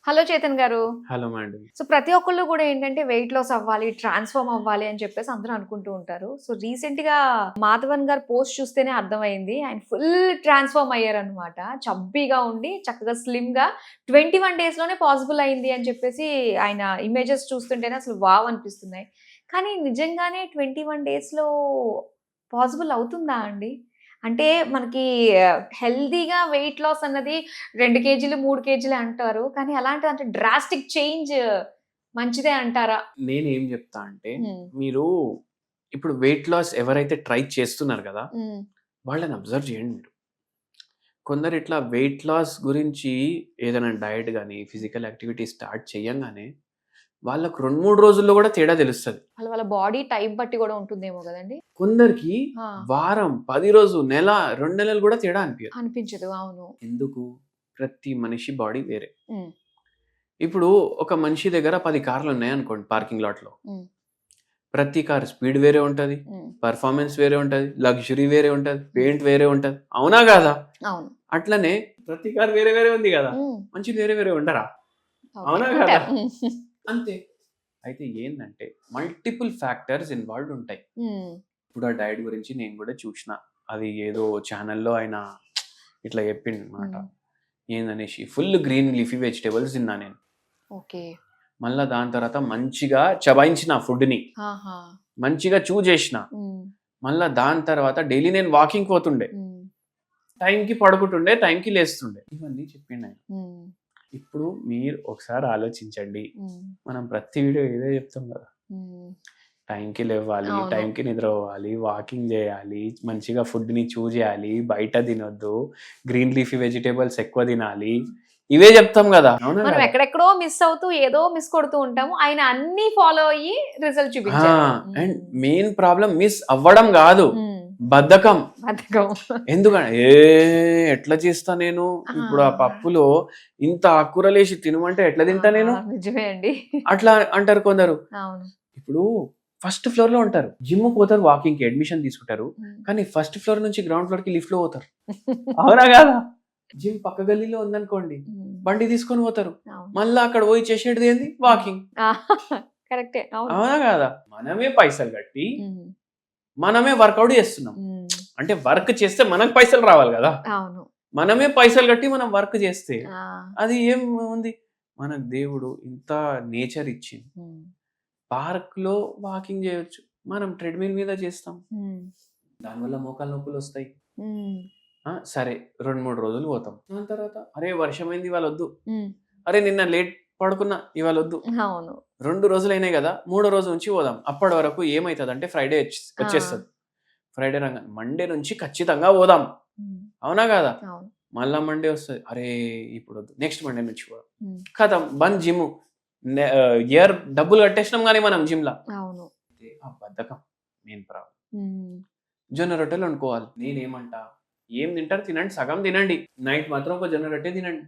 Hello Chetan గారు. Hello madam. So ప్రతి ఒక్కళ్ళు కూడా ఏంటంటే వెయిట్ లాస్ అవ్వాలి, ట్రాన్స్‌ఫార్మ్ అవ్వాలి అని చెప్పేసి అందరూ అనుకుంటూ ఉంటారు. సో రీసెంట్‌గా మాధవన్ గారి పోస్ట్ చూస్తేనే అర్థమైంది. ఆయన ఫుల్ ట్రాన్స్‌ఫార్మ్ అయ్యారనమాట. చబ్బీగా ఉండి చక్కగా స్లిమ్‌గా 21 డేస్‌లోనే పాసిబుల్ అయింది అని చెప్పేసి ఆయన ఇమేజెస్ చూస్తుంటేనే అసలు వావ్ అనిపిస్తున్నాయి. కానీ నిజంగానే 21 డేస్‌లో పాసిబుల్ అవుతుందా అండి? అంటే మనకి హెల్తీగా వెయిట్ లాస్ అన్నది 2 కేజీలు, 3 కేజీలే అంటారు. కానీ అలాంటిది అంటే డ్రాస్టిక్ చేంజ్ మంచిదే అంటారా? నేనేం చెప్తా అంటే, హ్మ్. మీరు ఇప్పుడు వెయిట్ లాస్ ఎవరైతే ట్రై చేస్తున్నారు కదా! హ్మ్. వాళ్ళని అబ్జర్వ్ చేయండి మీరు. కొందరు ఇట్లా వెయిట్ లాస్ గురించి ఏదైనా డైట్ గాని, ఫిజికల్ యాక్టివిటీ స్టార్ట్ చేయంగానే వాళ్ళకి 2, 3 రోజుల్లో కూడా తేడా తెలుస్తది. వాళ్ళ బాడీ టైప్ బట్టి కూడా ఉంటుందేమో గదండీ! కొందరికి ఆ! వారం, 10 రోజు, నెల, 2 నెలలు కూడా తేడా అనిపియదు. అనిపించదు. అవును. ఎందుకు? ప్రతి మనిషి బాడీ వేరే. హ్మ్. ఇప్పుడు ఒక మనిషి దగ్గర 10 కార్లు ఉన్నాయనుకోండి పార్కింగ్ లాట్‌లో. హ్మ్. ప్రతి కార్ స్పీడ్ వేరే ఉంటది. హ్మ్. పెర్ఫార్మెన్స్ వేరే ఉంటది. లగ్జరీ వేరే ఉంటది. పెయింట్ వేరే ఉంటది. అవునా కాదా? అవును. అట్లనే ప్రతి కార్ వేరే వేరే ఉంది కదా! హ్మ్. మనుషులు వేరే వేరే ఉండరా? ఓకే. అవునా కాదా? ఉంటారు. హ్మ్. అంతే. అయితే ఏందంటే మల్టిపుల్ ఫ్యాక్టర్స్ ఇన్వాల్వ్డ్ ఉంటాయి. హ్మ్. ఇప్పుడు ఆ డైట్ గురించి నేను కూడా చూసిన. అది ఏదో ఛానెల్‌లో ఆయన ఇట్లా చెప్పిండనమాట. హ్మ్. ఏందనేసి ఫుల్ గ్రీన్ లీఫీ వెజిటబుల్స్ తిన్నా నేను. ఓకే. మళ్ళా దాని తర్వాత మంచిగా చబాయించిన ఫుడ్‌ని. ఆహా! మంచిగా చేసిన. హ్మ్. మళ్ళా దాని తర్వాత డైలీ నేను వాకింగ్ పోతుండే. హ్మ్. టైంకి పడుకుంటుండే, టైంకి లేస్తుండే. ఇవన్నీ చెప్పిండాయన. హ్మ్. ఇప్పుడు మీరు ఒకసారి ఆలోచించండి. హ్మ్. మనం ప్రతి వీడియో ఇదే చెప్తాం కదా! హ్మ్. టైంకి లెవ్వాలి, అవును. టైంకి నిద్రపోవాలి, వాకింగ్ చేయాలి, మంచిగా ఫుడ్‌ని చేయాలి, బయట తినొద్దు, గ్రీన్ లీఫీ వెజిటబుల్స్ ఎక్కువ తినాలి. ఇవే చెప్తాం కదా! అవునా మనం కదా? ఎక్కడెక్కడో మిస్ అవుతూ ఏదో మిస్ కొడుతూ ఉంటాము. ఆయన అన్నీ ఫాలో అయ్యి రిజల్ట్ ఆ! చూపించారు. అండ్ హ్మ్. మెయిన్ ప్రాబ్లమ్ మిస్ అవ్వడం కాదు. హ్మ్. బద్ధకం. బద్ధకం. ఎందుకంటే ఎట్లా చేస్తా నేను? ఇప్పుడు ఆ ఆ! పప్పులో ఇంత ఆకుకూరలేసి తినమంటే ఎట్లా తింటా నేను? నిజమే అండి. అట్లా అంటారు కొందరు. అవును. ఇప్పుడు ఫస్ట్ ఫ్లోర్‌లో ఉంటారు. జిమ్‌కి పోతారు వాకింగ్‌కి అడ్మిషన్ తీసుకుంటారు. హ్మ్. కానీ ఫస్ట్ ఫ్లోర్ నుంచి గ్రౌండ్ ఫ్లోర్‌కి లిఫ్ట్‌లో పోతారు. అవునా కాదా? జిమ్ పక్క గల్లీలో ఉందనుకోండి. హ్మ్. బండి తీసుకొని పోతారు. అవును. మళ్ళా అక్కడ పోయి చేసేటిది ఏంది? వాకింగ్. ఆ! కరెక్టే. అవును. అవునా కాదా? మనమే పైసలు కట్టి హ్మ్. మనమే వర్కౌట్ చేస్తున్నాం. హ్మ్. అంటే వర్క్ చేస్తే మనకు పైసలు రావాలి కదా! అవును. మనమే పైసలు కట్టి మనం వర్క్ చేస్తే ఆ! అది ఏం ఉంది? మనకు దేవుడు ఇంత నేచర్ ఇచ్చిండు. హ్మ్. పార్క్‌లో వాకింగ్ చేయొచ్చు. మనం ట్రెడ్‌మిల్ మీద చేస్తాం. హ్మ్. దానివల్ల మోకాలు నొప్పులొస్తాయి. హ్మ్. సరే 2, 3 రోజులు పోతాం. దాని తర్వాత అరే! వర్షమైంది ఇవాళొద్దు. హ్మ్. అరే! నిన్న లేట్ పడుకున్నా ఇవాళొద్దు. అవును. 2 రోజులైనాయి గదా! మూడో రోజు నుంచి పోదాం. అప్పటి వరకు ఏమైతదంటే ఫ్రైడే ఆ! వచ్చేస్తది. ఫ్రైడే రాంగానే మండే నుంచి ఖచ్చితంగా పోదాం. హ్మ్. అవునా కాదా? అవును. మళ్ళా మండే వస్తది. అరే! ఇప్పుడొద్దు. నెక్స్ట్ మండే నుంచి పోదాం. హ్మ్. ఖతం బంద్ జిమ్ము. ఇయర్ డబ్బులు కట్టేసినాం గానీ మనం జిమ్‌ల. అవును. ఆ బద్ధకం మెయిన్ ప్రాబ్లమ్. హ్మ్. జొన్న రొట్టెలు వండుకోవాలి. నేనేమంటా, ఏం తింటారు తినండి. సగం తినండి. నైట్ మాత్రం ఒక జొన్న రొట్టె తినండి.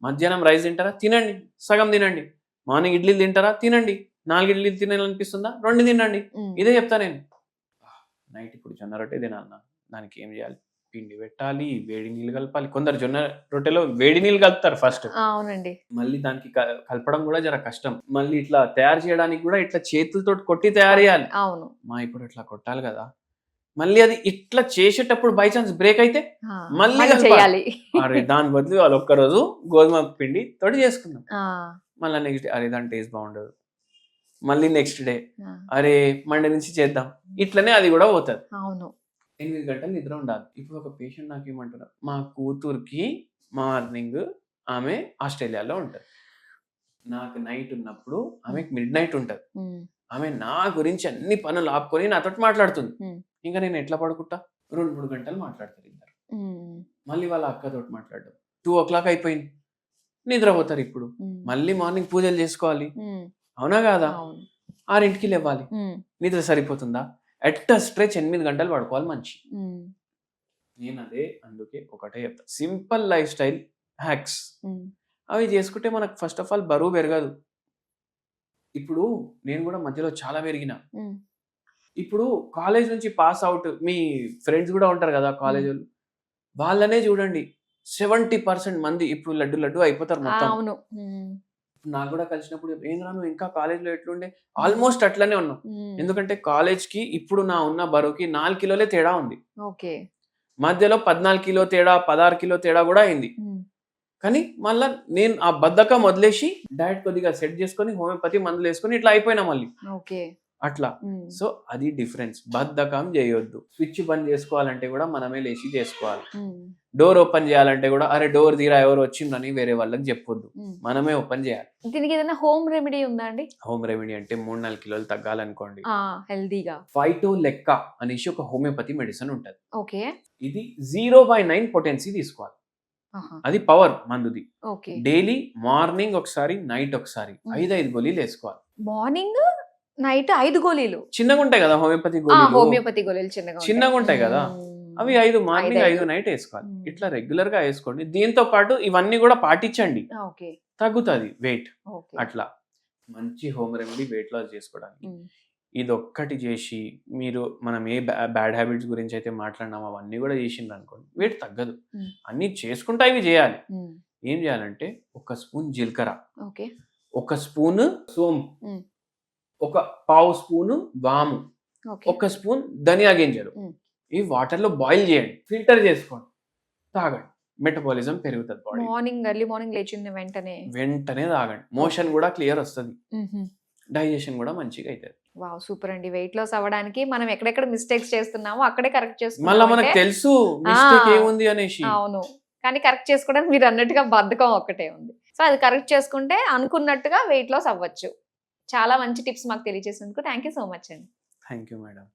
మధ్యాహ్నం రైస్ తింటారా? తినండి. సగం తినండి. మార్నింగ్ ఇడ్లీలు తింటారా? తినండి. 4 ఇడ్లీలు తినాలనిపిస్తుందా? 2 తినండి. హ్మ్. ఇదే చెప్తా నేను. నైట్ ఇప్పుడు జొన్న రొట్టె తినాలన్నా, దానికి ఏం చేయాలి? పిండి పెట్టాలి, వేడి నీళ్ళు కలపాలి. కొందరు జొన్న రొట్టెలో వేడి నీళ్ళు కలుపుతారు ఫస్ట్. అవునండి. మళ్ళీ దానికి కలపడం కూడా జర కష్టం. మళ్ళీ ఇట్లా తయారు చేయడానికి కూడా ఇట్లా చేతులతోటి కొట్టి తయారు చేయాలి. అవును. ఇప్పుడు ఇట్లా కొట్టాలి కదా! మళ్ళీ అది ఇట్లా చేసేటప్పుడు బై చాన్స్ బ్రేక్ అయితే ఆ! మళ్ళీ మళ్ళీ కలపాలి. చెయ్యాలి. అరే! దాని బదులు ఇవాళ ఒక్కరోజు గోధుమ పిండి తోటి చేసుకుందాం. ఆ! మళ్ళా నెక్స్ట్ డే అరే! దాని టేస్ట్ బాగుండదు. మళ్ళీ నెక్స్ట్ డే ఆ! అరే! మండే నుంచి చేద్దాం. ఇట్లనే అది కూడా పోతది. అవును. 8 గంటలు నిద్ర ఉండాలి. ఇప్పుడు ఒక పేషెంట్ నాకేమంటారు, మా కూతురికి మార్నింగ్ ఆమె ఆస్ట్రేలియాలో ఉంటది. నాకు నైట్ ఉన్నప్పుడు ఆమెకి మిడ్‌నైట్ ఉంటది. హ్మ్. ఆమె నా గురించి అన్ని పనులు ఆపుకొని నాతోటి మాట్లాడుతుంది. హ్మ్. ఇంక నేను ఎట్లా పడుకుంటా? 2, 3 గంటలు మాట్లాడతారు ఇద్దరు. హ్మ్. మళ్ళీ వాళ్ళ అక్కతోటి మాట్లాడడం. 2:00 అయిపోయింది. నిద్రపోతారిప్పుడు. హ్మ్. మళ్ళీ మార్నింగ్ పూజలు చేసుకోవాలి. హ్మ్. అవునా కాదా? అవును. 6కి లెవ్వాలి. హ్మ్. నిద్ర సరిపోతుందా? ఎట్ ఎ స్ట్రెచ్ 8 గంటలు పడుకోవాలి మనిషి. హ్మ్. నేనదే అందుకే ఒకటే చెప్తా. Simple life style hacks. హ్మ్. అవి చేసుకుంటే మనకు ఫస్ట్ ఆఫ్ ఆల్ బరువు పెరగదు. ఇప్పుడు నేను కూడా మధ్యలో చాలా పెరిగిన. హ్మ్. ఇప్పుడు కాలేజ్ నుంచి పాస్ ఔట్ మీ ఫ్రెండ్స్ గూడా ఉంటారు గదా! హ్మ్. కాలేజోళ్ళు. వాళ్ళనే జూడండి. 70% మంది ఇప్పుడు లడ్డు లడ్డు అయిపోతారు మొత్తం. అవును. హ్మ్. నాకు కూడా కలిసినప్పుడు ఏంద్రా నువ్వు ఇంకా కాలేజ్లో ఎట్లుండే, ఆల్మోస్ట్ అట్లనే ఉన్నావు. ఎందుకంటే కాలేజ్కి ఇప్పుడు నా ఉన్న బరువుకి 4 కిలోలే తేడా ఉంది. ఓకే. మధ్యలో 14 కిలో తేడా, 16 కిలో తేడా కూడా అయింది. కానీ మళ్ళా నేను ఆ బద్ధకం వదిలేసి డైట్ కొద్దిగా సెట్ చేసుకొని హోమియోపతి మందులు వేసుకొని ఇట్లా అయిపోయినా మళ్ళీ. ఓకే. అట్లా. సో అది డిఫరెన్స్. బద్ధకం చేయొద్దు. స్విచ్ బంద్ చేసుకోవాలంటే కూడా మనమే లేచి చేసుకోవాలి. డోర్ ఓపెన్ చేయాలంటే కూడా అరే డోర్ తీరా ఎవరు వచ్చిందని వేరే వాళ్ళకి చెప్పొద్దు, మనమే ఓపెన్ చేయాలి. దీనికి ఏదైనా హోమ్ రెమెడీ ఉందా అండి? హోమ్ రెమెడీ అంటే 3-4 కిలోలు తగ్గాలనుకోండి, హెల్దీగా ఫైటో లెక్క అనేసి ఒక హోమియోపతి మెడిసిన్ ఉంటది. ఓకే. ఇది 0/9 పొటెన్సీ తీసుకోవాలి. అది పవర్ మందుది. డైలీ మార్నింగ్ ఒకసారి, నైట్ ఒకసారి 5 గోళీలు వేసుకోవాలి. మార్నింగ్ నైట్ 5 గోళీలు. చిన్నగా ఉంటాయి కదా హోమియోపతి గోళీలు, చిన్నగా ఉంటాయి కదా, అవి 5 మార్నింగ్ 5 నైట్ వేసుకోవాలి. ఇట్లా రెగ్యులర్ గా వేసుకోండి. దీంతో పాటు ఇవన్నీ కూడా పాటించండి, తగ్గుతుంది వెయిట్. అట్లా మంచి హోమ్ రెమెడీ వెయిట్ లాస్ చేసుకోవడానికి ఇది ఒక్కటి చేసి మీరు మనం ఏ బ్యాడ్ హ్యాబిట్స్ గురించి అయితే మాట్లాడినామో అవన్నీ కూడా చేసిండ్రు అనుకోండి, వెయిట్ తగ్గదు. అన్ని చేసుకుంటా ఇవి చేయాలి. ఏం చేయాలంటే 1 స్పూన్ జీలకర్ర, 1 స్పూన్ సోంపు, 1/2 స్పూన్ వాము, 1 స్పూన్ ధనియా గింజలు ఈ వాటర్ లో బాయిల్ చేయండి, ఫిల్టర్ చేసుకోండి, తాగండి. మెటబాలిజం పెరుగుతుంది బాడీ. ఎర్లీ మార్నింగ్ లేచిన వెంటనే తాగండి. మోషన్ కూడా క్లియర్ వస్తుంది, డైజెషన్ కూడా మంచిగా అవుతుంది. వావ్, సూపర్ అండి. వెయిట్ లాస్ అవ్వడానికి మనం ఎక్కడెక్కడ మిస్టేక్స్ చేస్తున్నామో అక్కడే కరెక్ట్ చేసుకుంటాం. మళ్ళీ మనకు తెలుసు మిస్టేక్ ఏముంది అనేసి. అవును, కానీ కరెక్ట్ చేసుకోవడానికి మీరు అన్నట్టుగా బద్ధకం ఒక్కటే ఉంది. సో అది కరెక్ట్ చేసుకుంటే అనుకున్నట్టుగా వెయిట్ లాస్ అవ్వచ్చు. చాలా మంచి టిప్స్ మాకు తెలియజేసినందుకు థ్యాంక్ యూ సో మచ్ అండి. Thank you madam.